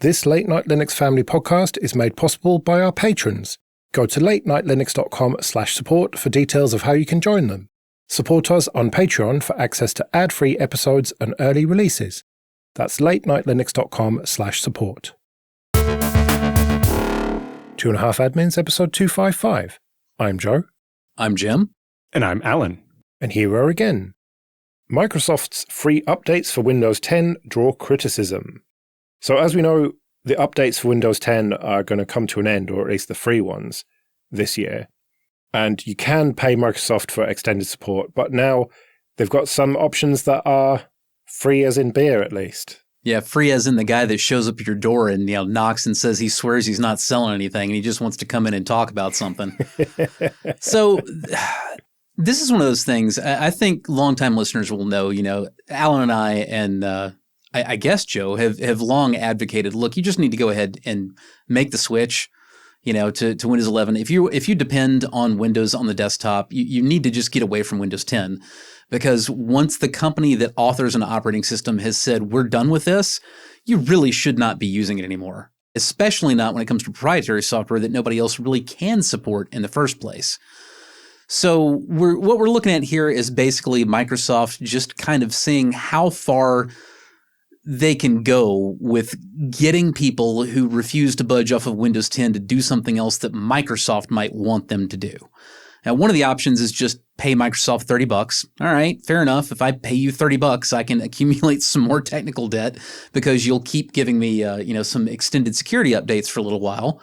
This Late Night Linux Family podcast is made possible by our patrons. Go to latenightlinux.com/support for details of how you can join them. Support us on Patreon for access to ad-free episodes and early releases. That's latenightlinux.com/support. 2.5 Admins, episode 255. I'm Joe. I'm Jim. And I'm Alan. And here we are again. Microsoft's free updates for Windows 10 draw criticism. So as we know, the updates for Windows 10 are going to come to an end, or at least the free ones, this year. And you can pay Microsoft for extended support, but now they've got some options that are free as in beer, at least. Yeah, free as in the guy that shows up at your door and knocks and says he swears he's not selling anything and he just wants to come in and talk about something. So this is one of those things. I think longtime listeners will know, Alan and I and I guess Joe have long advocated, look, you just need to go ahead and make the switch, to Windows 11. If you depend on Windows on the desktop, you need to just get away from Windows 10, because once the company that authors an operating system has said, we're done with this, you really should not be using it anymore, especially not when it comes to proprietary software that nobody else really can support in the first place. So what we're looking at here is basically Microsoft just kind of seeing how far they can go with getting people who refuse to budge off of Windows 10 to do something else that Microsoft might want them to do. Now, one of the options is just pay Microsoft $30. All right, fair enough. If I pay you $30, I can accumulate some more technical debt because you'll keep giving me, some extended security updates for a little while.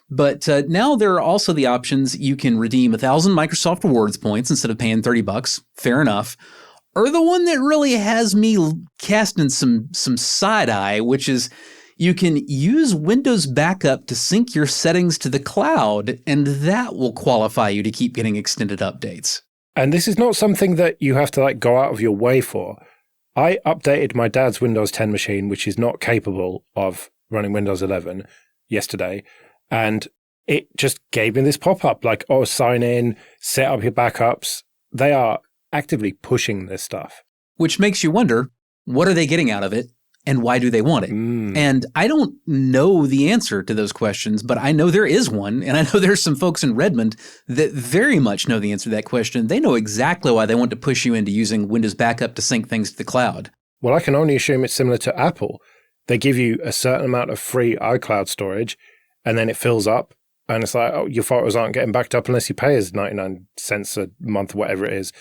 But now there are also the options. You can redeem 1,000 Microsoft Rewards points instead of paying $30. Fair enough. Or the one that really has me casting some side eye, which is you can use Windows Backup to sync your settings to the cloud, and that will qualify you to keep getting extended updates. And this is not something that you have to go out of your way for. I updated my dad's Windows 10 machine, which is not capable of running Windows 11, yesterday, and it just gave me this pop-up sign in, set up your backups. They are actively pushing this stuff. Which makes you wonder, what are they getting out of it and why do they want it? And I don't know the answer to those questions, but I know there is one. And I know there's some folks in Redmond that very much know the answer to that question. They know exactly why they want to push you into using Windows Backup to sync things to the cloud. Well, I can only assume it's similar to Apple. They give you a certain amount of free iCloud storage and then it fills up. And it's your photos aren't getting backed up unless you pay us 99 cents a month, whatever it is.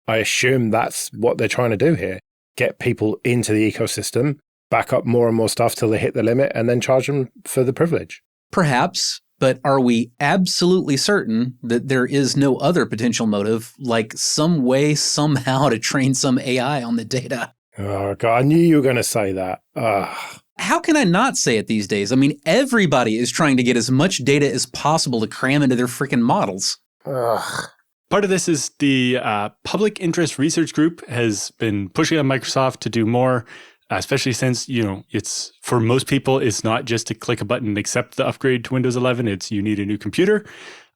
I assume that's what they're trying to do here. Get people into the ecosystem, back up more and more stuff till they hit the limit, and then charge them for the privilege. Perhaps, but are we absolutely certain that there is no other potential motive, like some way, somehow to train some AI on the data? Oh, God, I knew you were going to say that. Ugh. How can I not say it these days? I mean, everybody is trying to get as much data as possible to cram into their freaking models. Ugh. Part of this is the Public Interest Research Group has been pushing on Microsoft to do more, especially since, it's for most people, it's not just to click a button and accept the upgrade to Windows 11. It's you need a new computer.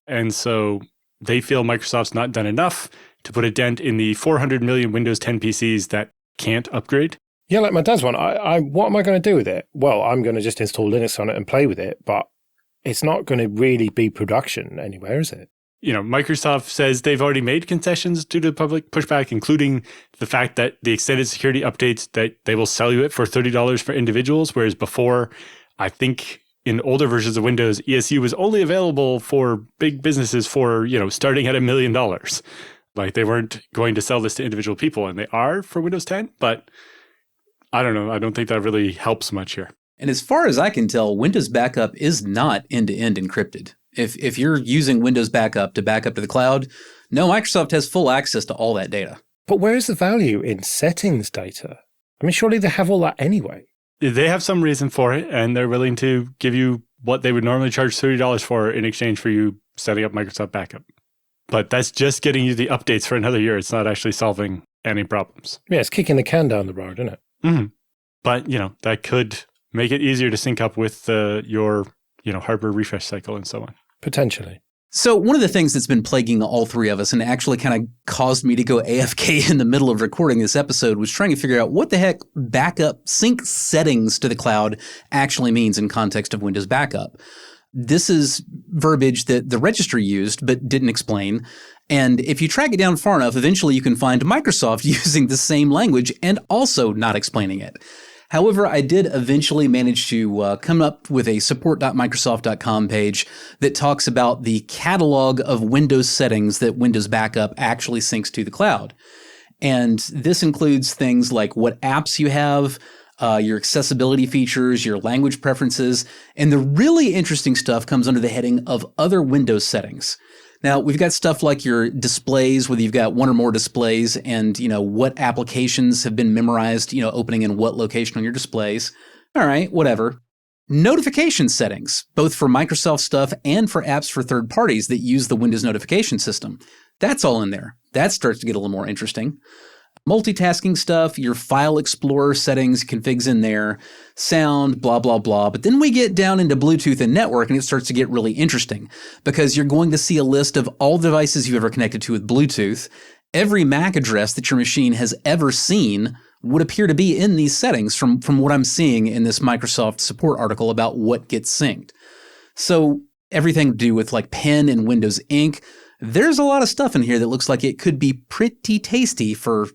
And so they feel Microsoft's not done enough to put a dent in the 400 million Windows 10 PCs that can't upgrade. Yeah, like my dad's one. What am I going to do with it? Well, I'm going to just install Linux on it and play with it, but it's not going to really be production anywhere, is it? Microsoft says they've already made concessions due to public pushback, including the fact that the extended security updates, that they will sell you it for $30 for individuals, whereas before, I think in older versions of Windows, ESU was only available for big businesses for, starting at $1 million. They weren't going to sell this to individual people, and they are for Windows 10, but I don't know. I don't think that really helps much here. And as far as I can tell, Windows Backup is not end-to-end encrypted. If you're using Windows Backup to back up to the cloud, no, Microsoft has full access to all that data. But where is the value in settings data? I mean, surely they have all that anyway. They have some reason for it, and they're willing to give you what they would normally charge $30 for in exchange for you setting up Microsoft Backup. But that's just getting you the updates for another year. It's not actually solving any problems. Yeah, it's kicking the can down the road, isn't it? Mm-hmm. But, that could make it easier to sync up with your hardware refresh cycle and so on. Potentially. So one of the things that's been plaguing all three of us and actually kind of caused me to go AFK in the middle of recording this episode was trying to figure out what the heck backup sync settings to the cloud actually means in context of Windows backup. This is verbiage that the registry used but didn't explain. And if you track it down far enough, eventually you can find Microsoft using the same language and also not explaining it. However, I did eventually manage to come up with a support.microsoft.com page that talks about the catalog of Windows settings that Windows Backup actually syncs to the cloud. And this includes things like what apps you have, your accessibility features, your language preferences, and the really interesting stuff comes under the heading of other Windows settings. Now, we've got stuff like your displays, whether you've got one or more displays and, what applications have been memorized, opening in what location on your displays. All right, whatever. Notification settings, both for Microsoft stuff and for apps for third parties that use the Windows notification system. That's all in there. That starts to get a little more interesting. Multitasking stuff, your file explorer settings, configs in there, sound, blah, blah, blah. But then we get down into Bluetooth and network and it starts to get really interesting because you're going to see a list of all devices you've ever connected to with Bluetooth. Every MAC address that your machine has ever seen would appear to be in these settings from what I'm seeing in this Microsoft support article about what gets synced. So everything to do with like Pen and Windows Ink, there's a lot of stuff in here that looks like it could be pretty tasty for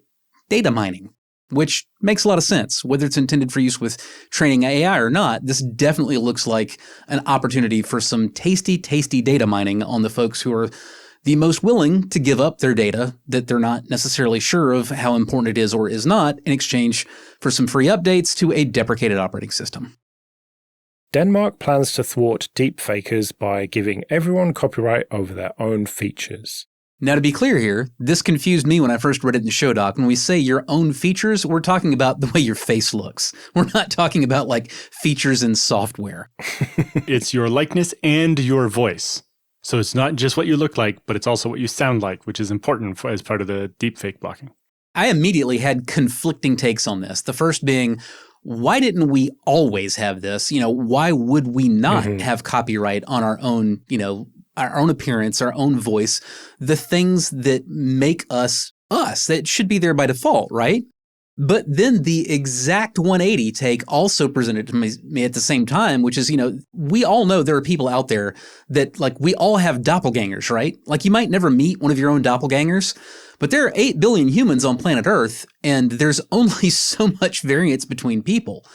data mining, which makes a lot of sense. Whether it's intended for use with training AI or not, this definitely looks like an opportunity for some tasty, tasty data mining on the folks who are the most willing to give up their data that they're not necessarily sure of how important it is or is not in exchange for some free updates to a deprecated operating system. Denmark plans to thwart deepfakers by giving everyone copyright over their own features. Now, to be clear here, this confused me when I first read it in the show doc. When we say your own features, we're talking about the way your face looks. We're not talking about like features in software. It's your likeness and your voice. So it's not just what you look like, but it's also what you sound like, which is important as part of the deepfake blocking. I immediately had conflicting takes on this. The first being, why didn't we always have this? Why would we not have copyright on our own, our own appearance, our own voice, the things that make us us, that should be there by default, right? But then the exact 180 take also presented to me at the same time, which is, we all know there are people out there that we all have doppelgangers, right? You might never meet one of your own doppelgangers, but there are 8 billion humans on planet Earth, and there's only so much variance between people.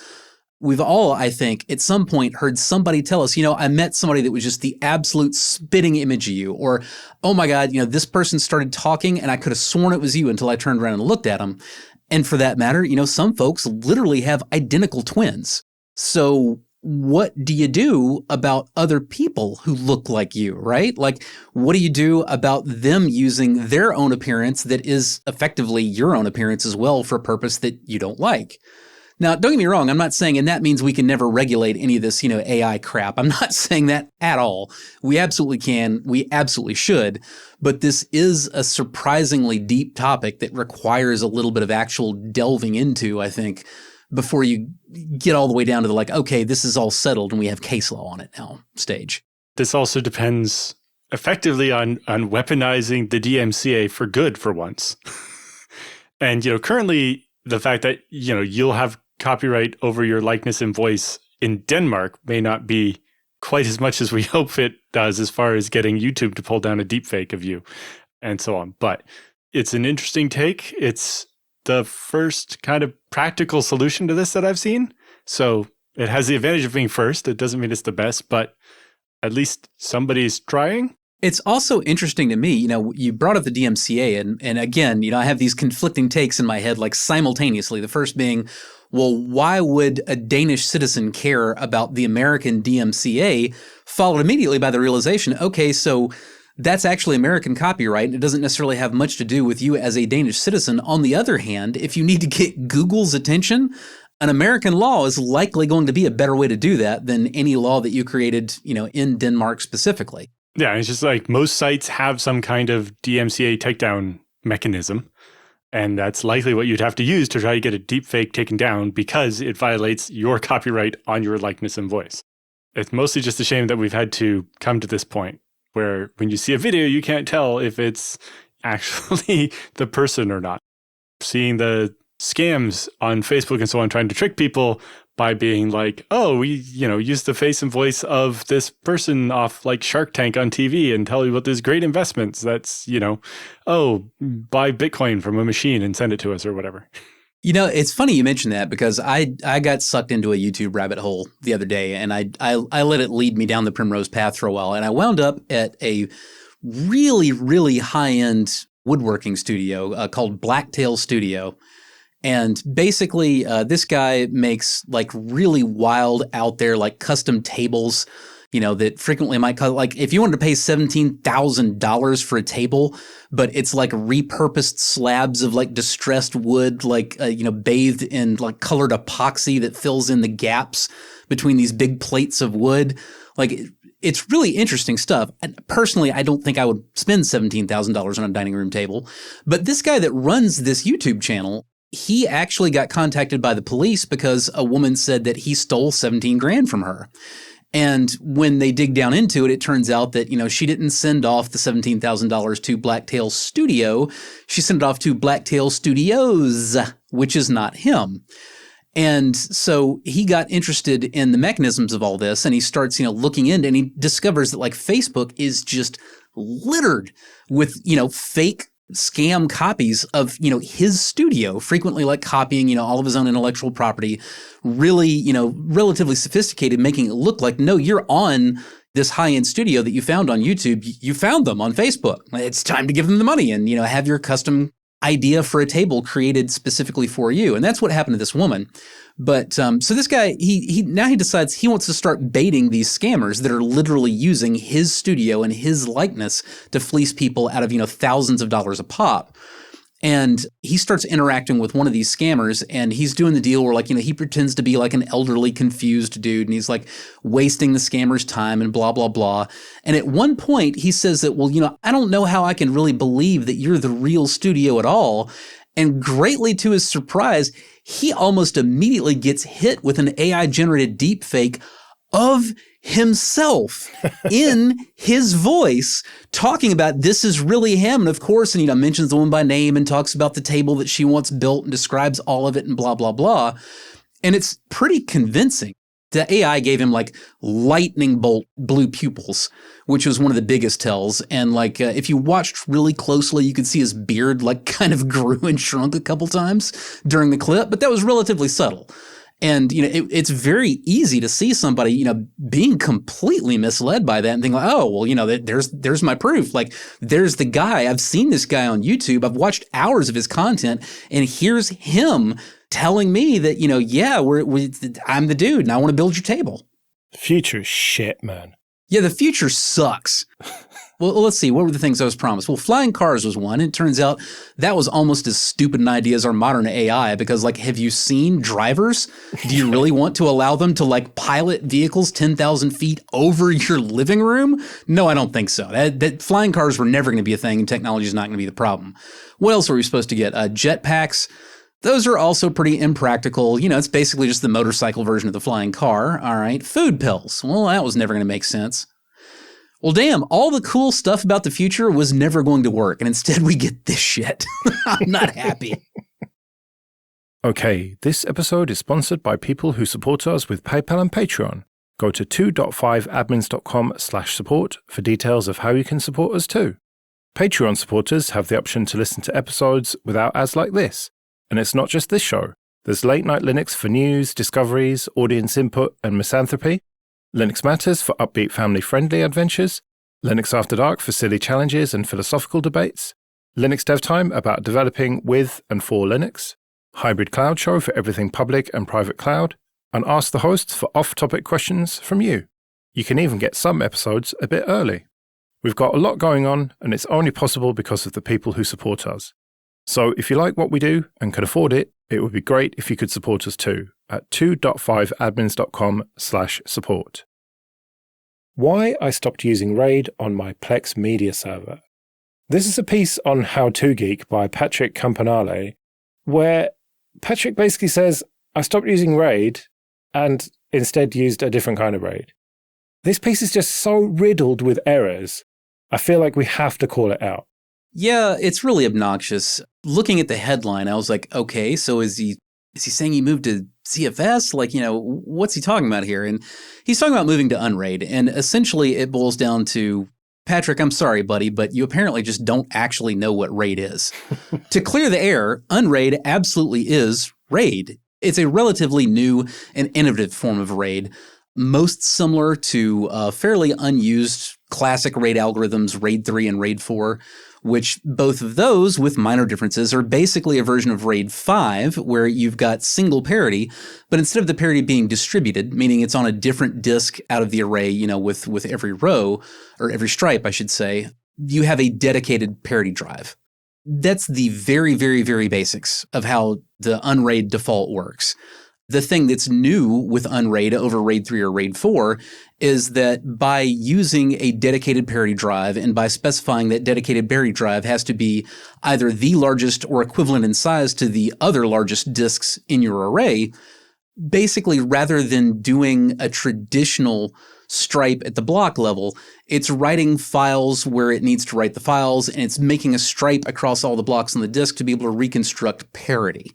We've all, I think, at some point heard somebody tell us, I met somebody that was just the absolute spitting image of you. Or, oh my God, this person started talking and I could have sworn it was you until I turned around and looked at them. And for that matter, some folks literally have identical twins. So what do you do about other people who look like you, right? What do you do about them using their own appearance that is effectively your own appearance as well for a purpose that you don't like? Now, don't get me wrong. I'm not saying, and that means we can never regulate any of this, AI crap. I'm not saying that at all. We absolutely can. We absolutely should. But this is a surprisingly deep topic that requires a little bit of actual delving into, I think, before you get all the way down to the okay, this is all settled and we have case law on it now stage. This also depends effectively on weaponizing the DMCA for good for once. And, currently the fact that, you'll have copyright over your likeness and voice in Denmark may not be quite as much as we hope it does as far as getting YouTube to pull down a deepfake of you and so on. But it's an interesting take. It's the first kind of practical solution to this that I've seen. So it has the advantage of being first. It doesn't mean it's the best, but at least somebody's trying. It's also interesting to me, you brought up the DMCA and again, I have these conflicting takes in my head simultaneously. The first being, well, why would a Danish citizen care about the American DMCA? Followed immediately by the realization, okay, so that's actually American copyright and it doesn't necessarily have much to do with you as a Danish citizen. On the other hand, if you need to get Google's attention, an American law is likely going to be a better way to do that than any law that you created, in Denmark specifically. Yeah, it's just most sites have some kind of DMCA takedown mechanism. And that's likely what you'd have to use to try to get a deepfake taken down because it violates your copyright on your likeness and voice. It's mostly just a shame that we've had to come to this point. where when you see a video, you can't tell if it's actually the person or not. Seeing the scams on Facebook and so on, trying to trick people by being like, oh, we, use the face and voice of this person off like Shark Tank on TV and tell you about these great investments. That's, oh, buy Bitcoin from a machine and send it to us or whatever. It's funny you mentioned that because I got sucked into a YouTube rabbit hole the other day, and I let it lead me down the primrose path for a while, and I wound up at a really, really high-end woodworking studio called Blacktail Studio. And basically, this guy makes like really wild out there, like custom tables, that frequently might cost, like if you wanted to pay $17,000 for a table, but it's like repurposed slabs of like distressed wood, like, bathed in like colored epoxy that fills in the gaps between these big plates of wood. Like it's really interesting stuff. And personally, I don't think I would spend $17,000 on a dining room table, but this guy that runs this YouTube channel, he actually got contacted by the police because a woman said that he stole 17 grand from her. And when they dig down into it, it turns out that, she didn't send off the $17,000 to Blacktail Studio. She sent it off to Blacktail Studios, which is not him. And so he got interested in the mechanisms of all this, and he starts, looking into, and he discovers that like Facebook is just littered with, fake scam copies of, his studio, frequently like copying, all of his own intellectual property, really, relatively sophisticated, making it look like, no, you're on this high-end studio that you found on YouTube. You found them on Facebook. It's time to give them the money and, have your custom idea for a table created specifically for you. And that's what happened to this woman. But so this guy, he decides he wants to start baiting these scammers that are literally using his studio and his likeness to fleece people out of, thousands of dollars a pop. And he starts interacting with one of these scammers, and he's doing the deal where like, he pretends to be like an elderly, confused dude, and he's like wasting the scammer's time and blah, blah, blah. And at one point he says that, well, I don't know how I can really believe that you're the real studio at all. And greatly to his surprise, he almost immediately gets hit with an AI-generated deepfake of himself in his voice talking about this is really him. And of course, and mentions the woman by name and talks about the table that she wants built and describes all of it and blah, blah, blah. And it's pretty convincing. The AI gave him like lightning bolt blue pupils, which was one of the biggest tells. And like, if you watched really closely, you could see his beard like kind of grew and shrunk a couple times during the clip, but that was relatively subtle. And, it's very easy to see somebody, being completely misled by that and think like, oh, well, there's my proof. Like, there's the guy. I've seen this guy on YouTube. I've watched hours of his content, and here's him telling me that, I'm the dude and I want to build your table. The future is shit, man. Yeah, the future sucks. Well, let's see. What were the things I was promised? Well, flying cars was one. It turns out that was almost as stupid an idea as our modern AI because, like, have you seen drivers? Do you really want to allow them to, like, pilot vehicles 10,000 feet over your living room? No, I don't think so. That flying cars were never going to be a thing, and technology is not going to be the problem. What else were we supposed to get? Jetpacks. Those are also pretty impractical. It's basically just the motorcycle version of the flying car. All right. Food pills. Well, that was never going to make sense. Well, damn, all the cool stuff about the future was never going to work, and instead we get this shit. I'm not happy. Okay, this episode is sponsored by people who support us with PayPal and Patreon. Go to 2.5admins.com/support for details of how you can support us too. Patreon supporters have the option to listen to episodes without ads like this. And it's not just this show. There's Late Night Linux for news, discoveries, audience input, and misanthropy. Linux Matters for upbeat family-friendly adventures, Linux After Dark for silly challenges and philosophical debates, Linux Dev Time about developing with and for Linux, Hybrid Cloud Show for everything public and private cloud, and Ask the Hosts for off-topic questions from you. You can even get some episodes a bit early. We've got a lot going on, and it's only possible because of the people who support us. So if you like what we do and can afford it, it would be great if you could support us too at 2.5admins.com/support. Why I stopped using RAID on my Plex media server. This is a piece on How To Geek by Patrick Campanale, where Patrick basically says, I stopped using RAID and instead used a different kind of RAID. This piece is just so riddled with errors I feel like we have to call it out. Yeah, it's really obnoxious. Looking at the headline, I was like, okay, so is he saying he moved to ZFS? Like, what's he talking about here? And he's talking about moving to Unraid. And essentially it boils down to, Patrick, I'm sorry, buddy, but you apparently just don't actually know what RAID is. To clear the air, Unraid absolutely is RAID. It's a relatively new and innovative form of RAID, most similar to fairly unused classic RAID algorithms, RAID 3 and RAID 4, which both of those, with minor differences, are basically a version of RAID 5, where you've got single parity, but instead of the parity being distributed, meaning it's on a different disk out of the array, with every row, or every stripe, I should say, you have a dedicated parity drive. That's the very, very, very basics of how the Unraid default works. The thing that's new with Unraid over RAID 3 or RAID 4 is that by using a dedicated parity drive and by specifying that dedicated parity drive has to be either the largest or equivalent in size to the other largest disks in your array, basically rather than doing a traditional stripe at the block level, it's writing files where it needs to write the files, and it's making a stripe across all the blocks on the disk to be able to reconstruct parity.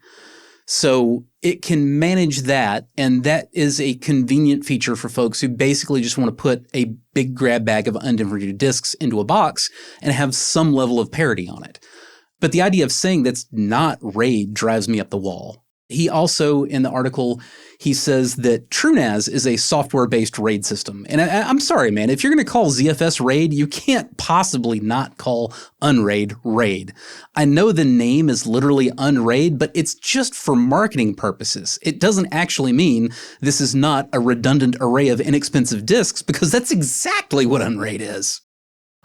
So it can manage that, and that is a convenient feature for folks who basically just want to put a big grab bag of undifferentiated disks into a box and have some level of parity on it. But the idea of saying that's not RAID drives me up the wall. He also, in the article, he says that TrueNAS is a software-based RAID system. And I'm sorry, man, if you're going to call ZFS RAID, you can't possibly not call Unraid RAID. I know the name is literally Unraid, but it's just for marketing purposes. It doesn't actually mean this is not a redundant array of inexpensive disks, because that's exactly what Unraid is.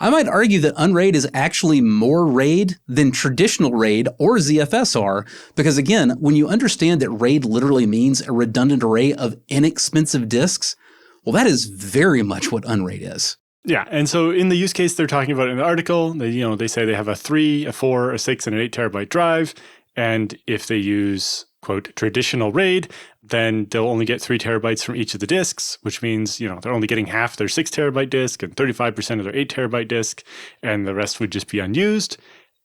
I might argue that Unraid is actually more RAID than traditional RAID or ZFS are, because again, when you understand that RAID literally means a redundant array of inexpensive disks, well, that is very much what Unraid is. Yeah, and so in the use case they're talking about in the article, they say they have a 3, a 4, a 6, and an 8 terabyte drive, and if they use, quote, traditional RAID, then they'll only get 3 terabytes from each of the disks, which means, they're only getting half their 6 terabyte disk and 35% of their 8 terabyte disk, and the rest would just be unused.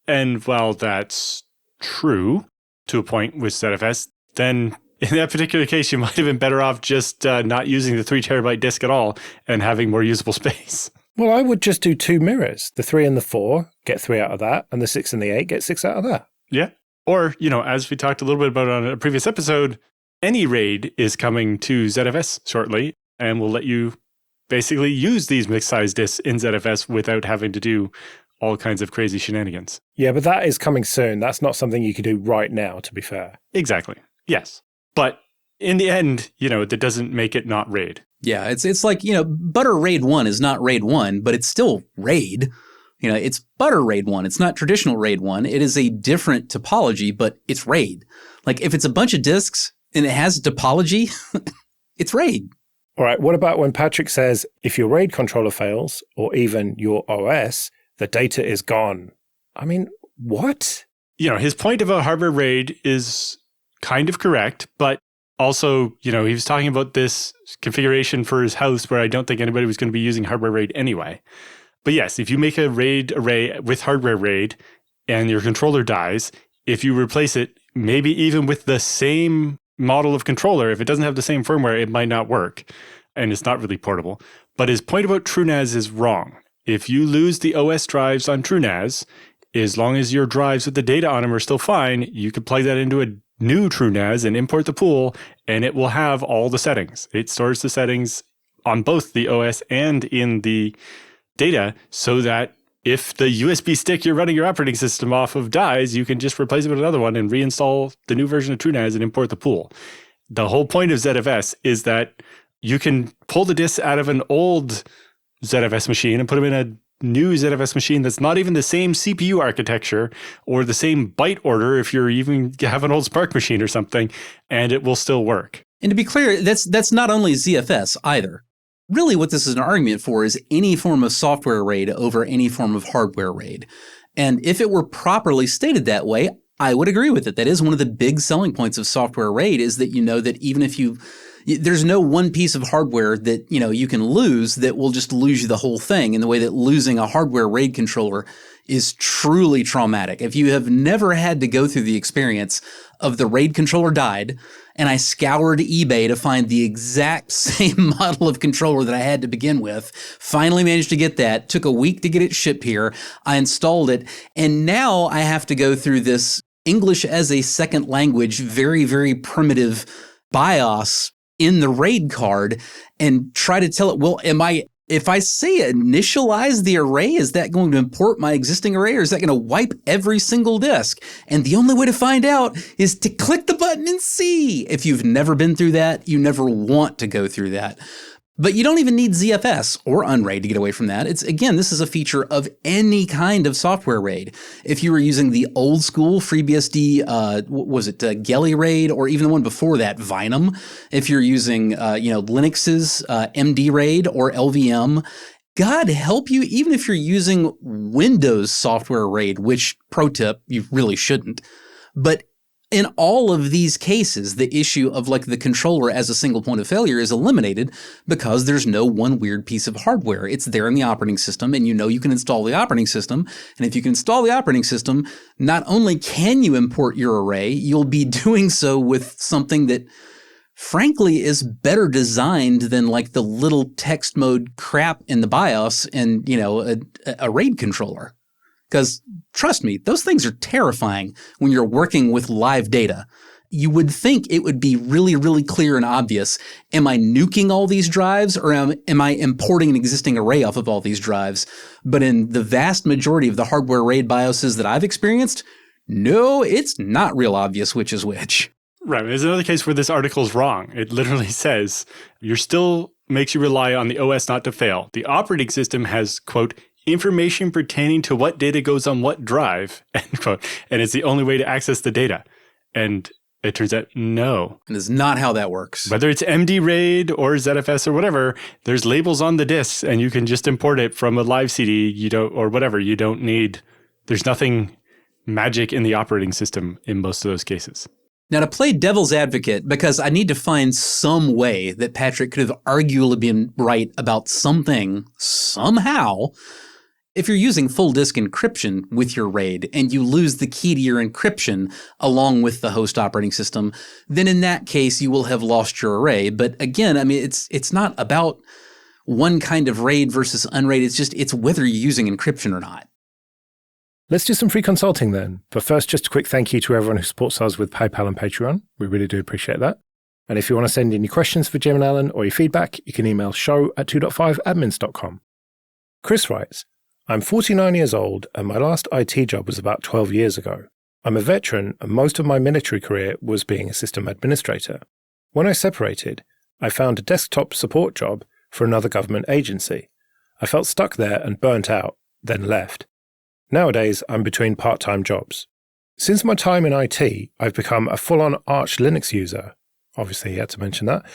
And while that's true to a point with ZFS, then in that particular case, you might have been better off just not using the 3 terabyte disk at all and having more usable space. Well, I would just do 2 mirrors. The 3 and the 4, get 3 out of that, and the 6 and the 8, get 6 out of that. Yeah. Or, as we talked a little bit about on a previous episode, any RAID is coming to ZFS shortly, and will let you basically use these mixed-size disks in ZFS without having to do all kinds of crazy shenanigans. Yeah, but that is coming soon. That's not something you can do right now, to be fair. Exactly. Yes. But in the end, that doesn't make it not RAID. Yeah, it's like, Butter RAID 1 is not RAID 1, but it's still RAID. It's Butter RAID 1. It's not traditional RAID 1. It is a different topology, but it's RAID. Like, if it's a bunch of disks and it has a topology, it's RAID. All right, what about when Patrick says, if your RAID controller fails, or even your OS, the data is gone? I mean, what? His point about hardware RAID is kind of correct, but also, he was talking about this configuration for his house where I don't think anybody was going to be using hardware RAID anyway. But yes, if you make a RAID array with hardware RAID and your controller dies, if you replace it, maybe even with the same model of controller, if it doesn't have the same firmware, it might not work. And it's not really portable. But his point about TrueNAS is wrong. If you lose the OS drives on TrueNAS, as long as your drives with the data on them are still fine, you can plug that into a new TrueNAS and import the pool, and it will have all the settings. It stores the settings on both the OS and in the data, so that if the USB stick you're running your operating system off of dies, you can just replace it with another one and reinstall the new version of TrueNAS and import the pool. The whole point of ZFS is that you can pull the disks out of an old ZFS machine and put them in a new ZFS machine that's not even the same CPU architecture or the same byte order if you're even have an old SPARC machine or something, and it will still work. And to be clear, that's not only ZFS either. Really what this is an argument for is any form of software RAID over any form of hardware RAID. And if it were properly stated that way, I would agree with it. That is one of the big selling points of software RAID, is that that even if you There's no one piece of hardware that, you can lose that will just lose you the whole thing, in the way that losing a hardware RAID controller is truly traumatic. If you have never had to go through the experience of the RAID controller died, and I scoured eBay to find the exact same model of controller that I had to begin with, finally managed to get that, took a week to get it shipped here, I installed it, and now I have to go through this English as a second language, very, very primitive BIOS in the RAID card and try to tell it, well, if I say initialize the array, is that going to import my existing array, or is that going to wipe every single disk? And the only way to find out is to click the button and see. If you've never been through that, you never want to go through that. But you don't even need ZFS or Unraid to get away from that. This is a feature of any kind of software RAID. If you were using the old school FreeBSD, Gelly RAID, or even the one before that, Vinum. If you're using, Linux's MD RAID or LVM, God help you, even if you're using Windows software RAID, which, pro tip, you really shouldn't. But in all of these cases, the issue of the controller as a single point of failure is eliminated because there's no one weird piece of hardware. It's there in the operating system, and you can install the operating system. And if you can install the operating system, not only can you import your array, you'll be doing so with something that frankly is better designed than the little text mode crap in the BIOS and, a RAID controller. Because trust me, those things are terrifying when you're working with live data. You would think it would be really, really clear and obvious. Am I nuking all these drives, or am I importing an existing array off of all these drives? But in the vast majority of the hardware RAID BIOSes that I've experienced, no, it's not real obvious which is which. Right. There's another case where this article is wrong. It literally says, makes you rely on the OS not to fail. The operating system has, quote, information pertaining to what data goes on what drive, end quote, and it's the only way to access the data. And it turns out, no. And it's not how that works. Whether it's MD RAID or ZFS or whatever, there's labels on the disks, and you can just import it from a live CD, or whatever. There's nothing magic in the operating system in most of those cases. Now, to play devil's advocate, because I need to find some way that Patrick could have arguably been right about something, somehow, if you're using full disk encryption with your RAID and you lose the key to your encryption along with the host operating system, then in that case, you will have lost your array. But again, it's not about one kind of RAID versus unRAID. It's whether you're using encryption or not. Let's do some free consulting then. But first, just a quick thank you to everyone who supports us with PayPal and Patreon. We really do appreciate that. And if you want to send in your questions for Jim and Alan or your feedback, you can email show@2.5admins.com. Chris writes, I'm 49 years old and my last IT job was about 12 years ago. I'm a veteran and most of my military career was being a system administrator. When I separated, I found a desktop support job for another government agency. I felt stuck there and burnt out, then left. Nowadays, I'm between part-time jobs. Since my time in IT, I've become a full-on Arch Linux user. Obviously, he had to mention that.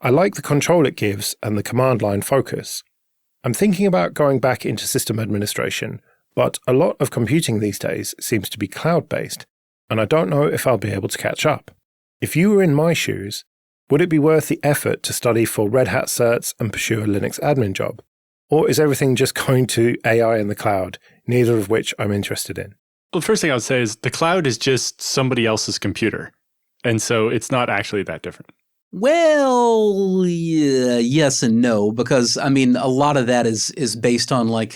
I like the control it gives and the command line focus. I'm thinking about going back into system administration, but a lot of computing these days seems to be cloud-based, and I don't know if I'll be able to catch up. If you were in my shoes, would it be worth the effort to study for Red Hat certs and pursue a Linux admin job? Or is everything just going to AI in the cloud, neither of which I'm interested in? Well, the first thing I would say is the cloud is just somebody else's computer. And so it's not actually that different. Well, yeah, yes and no, because a lot of that is based on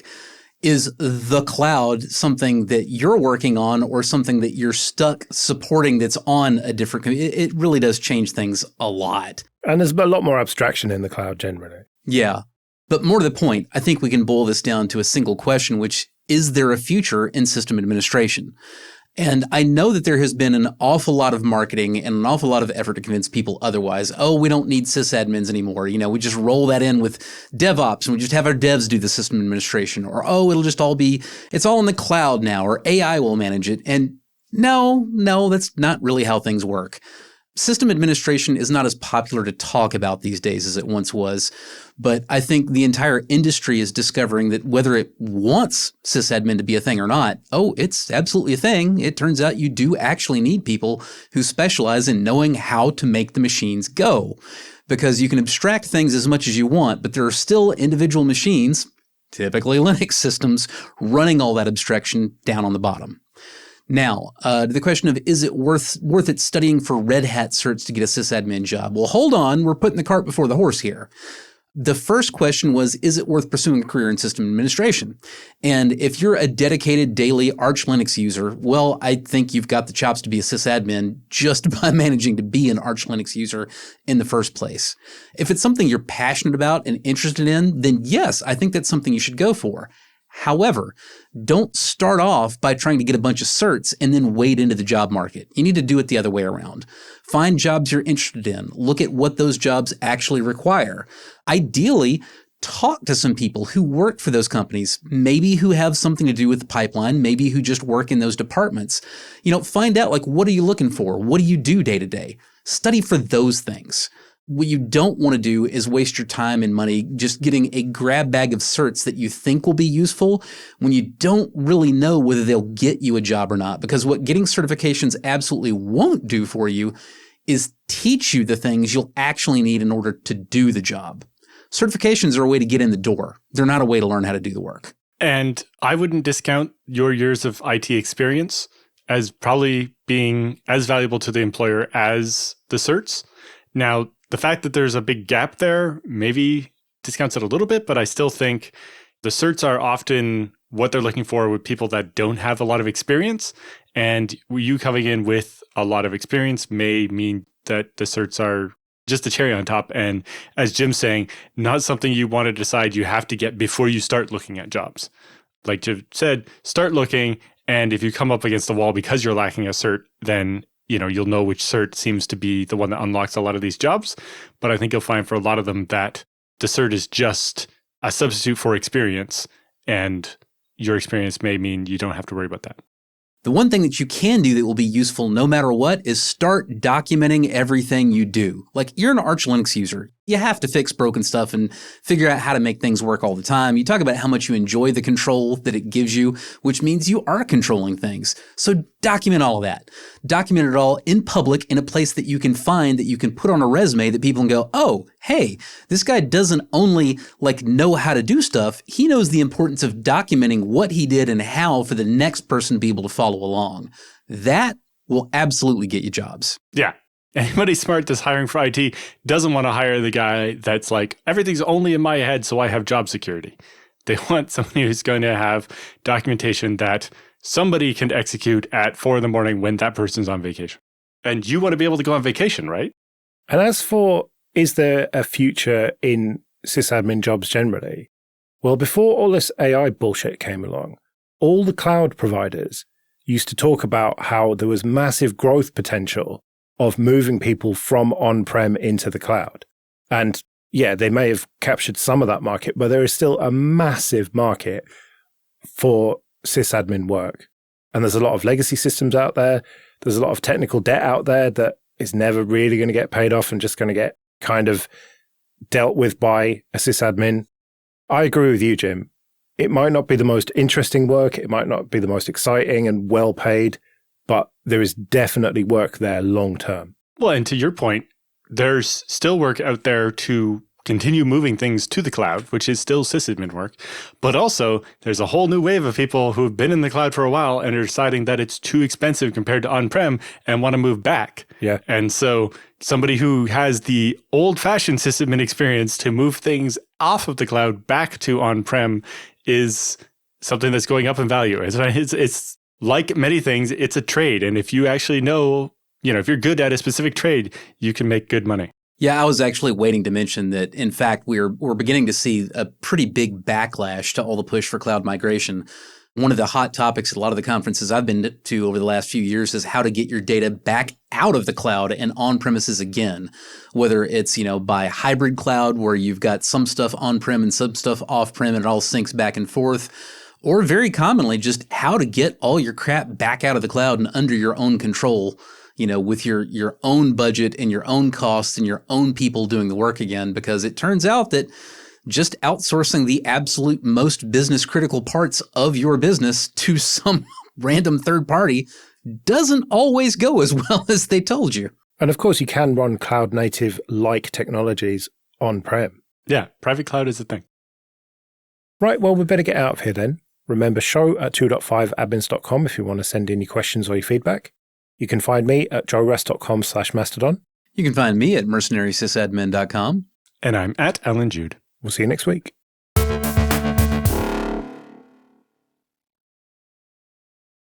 is the cloud something that you're working on or something that you're stuck supporting that's on a different it really does change things a lot. And there's a lot more abstraction in the cloud generally. Yeah. But more to the point, I think we can boil this down to a single question, which is there a future in system administration? And I know that there has been an awful lot of marketing and an awful lot of effort to convince people otherwise. Oh, we don't need sysadmins anymore. We just roll that in with DevOps and we just have our devs do the system administration. Or, oh, it's all in the cloud now, or AI will manage it. And no, that's not really how things work. system administration is not as popular to talk about these days as it once was, but I think the entire industry is discovering that whether it wants sysadmin to be a thing or not, it's absolutely a thing. It turns out you do actually need people who specialize in knowing how to make the machines go, because you can abstract things as much as you want, but there are still individual machines, typically Linux systems, running all that abstraction down on the bottom. Now, the question of is it worth it studying for Red Hat certs to get a sysadmin job? Well, hold on. We're putting the cart before the horse here. The first question was, is it worth pursuing a career in system administration? And if you're a dedicated daily Arch Linux user, well, I think you've got the chops to be a sysadmin just by managing to be an Arch Linux user in the first place. If it's something you're passionate about and interested in, then yes, I think that's something you should go for. However, don't start off by trying to get a bunch of certs and then wade into the job market. You need to do it the other way around. Find jobs you're interested in. Look at what those jobs actually require. Ideally, talk to some people who work for those companies, maybe who have something to do with the pipeline, maybe who just work in those departments. Find out, what are you looking for? What do you do day to day? Study for those things. What you don't want to do is waste your time and money just getting a grab bag of certs that you think will be useful when you don't really know whether they'll get you a job or not. Because what getting certifications absolutely won't do for you is teach you the things you'll actually need in order to do the job. Certifications are a way to get in the door. They're not a way to learn how to do the work. And I wouldn't discount your years of IT experience as probably being as valuable to the employer as the certs. Now, the fact that there's a big gap there maybe discounts it a little bit, but I still think the certs are often what they're looking for with people that don't have a lot of experience. And you coming in with a lot of experience may mean that the certs are just a cherry on top. And as Jim's saying, not something you want to decide you have to get before you start looking at jobs. Like Jim said, start looking. And if you come up against the wall because you're lacking a cert, then you'll know which cert seems to be the one that unlocks a lot of these jobs. But I think you'll find for a lot of them that the cert is just a substitute for experience, and your experience may mean you don't have to worry about that. The one thing that you can do that will be useful no matter what is start documenting everything you do. Like, you're an Arch Linux user. You have to fix broken stuff and figure out how to make things work all the time. You talk about how much you enjoy the control that it gives you, which means you are controlling things. So document all of that. Document it all in public in a place that you can find, that you can put on a resume that people can go, oh, hey, this guy doesn't only know how to do stuff, he knows the importance of documenting what he did and how for the next person to be able to follow along. That will absolutely get you jobs. Yeah. Anybody smart that's hiring for IT doesn't want to hire the guy that's like, everything's only in my head, so I have job security. They want somebody who's going to have documentation that somebody can execute at 4 a.m. when that person's on vacation. And you want to be able to go on vacation, right? And as for, is there a future in sysadmin jobs generally? Well, before all this AI bullshit came along, all the cloud providers used to talk about how there was massive growth potential of moving people from on-prem into the cloud. And yeah, they may have captured some of that market, but there is still a massive market for sysadmin work. And there's a lot of legacy systems out there. There's a lot of technical debt out there that is never really going to get paid off and just going to get kind of dealt with by a sysadmin. I agree with you, Jim. It might not be the most interesting work. It might not be the most exciting and well paid, but there is definitely work there long term. Well, and to your point, there's still work out there to continue moving things to the cloud, which is still sysadmin work. But also, there's a whole new wave of people who've been in the cloud for a while and are deciding that it's too expensive compared to on-prem and want to move back. Yeah. And so somebody who has the old-fashioned sysadmin experience to move things off of the cloud back to on-prem is something that's going up in value. It's like many things, it's a trade. And if you actually know, if you're good at a specific trade, you can make good money. Yeah, I was actually waiting to mention that, in fact, we're beginning to see a pretty big backlash to all the push for cloud migration. One of the hot topics at a lot of the conferences I've been to over the last few years is how to get your data back out of the cloud and on premises again, whether it's, by hybrid cloud where you've got some stuff on-prem and some stuff off-prem and it all syncs back and forth, or very commonly just how to get all your crap back out of the cloud and under your own control. with your own budget and your own costs and your own people doing the work again, because it turns out that just outsourcing the absolute most business critical parts of your business to some random third party doesn't always go as well as they told you. And of course, you can run cloud native like technologies on-prem. Yeah, private cloud is the thing. Right, well, we better get out of here then. Remember, show@2.5admins.com if you want to send in your questions or your feedback. You can find me at joerust.com/mastodon. You can find me at mercenarysysadmin.com. And I'm at Alan Jude. We'll see you next week.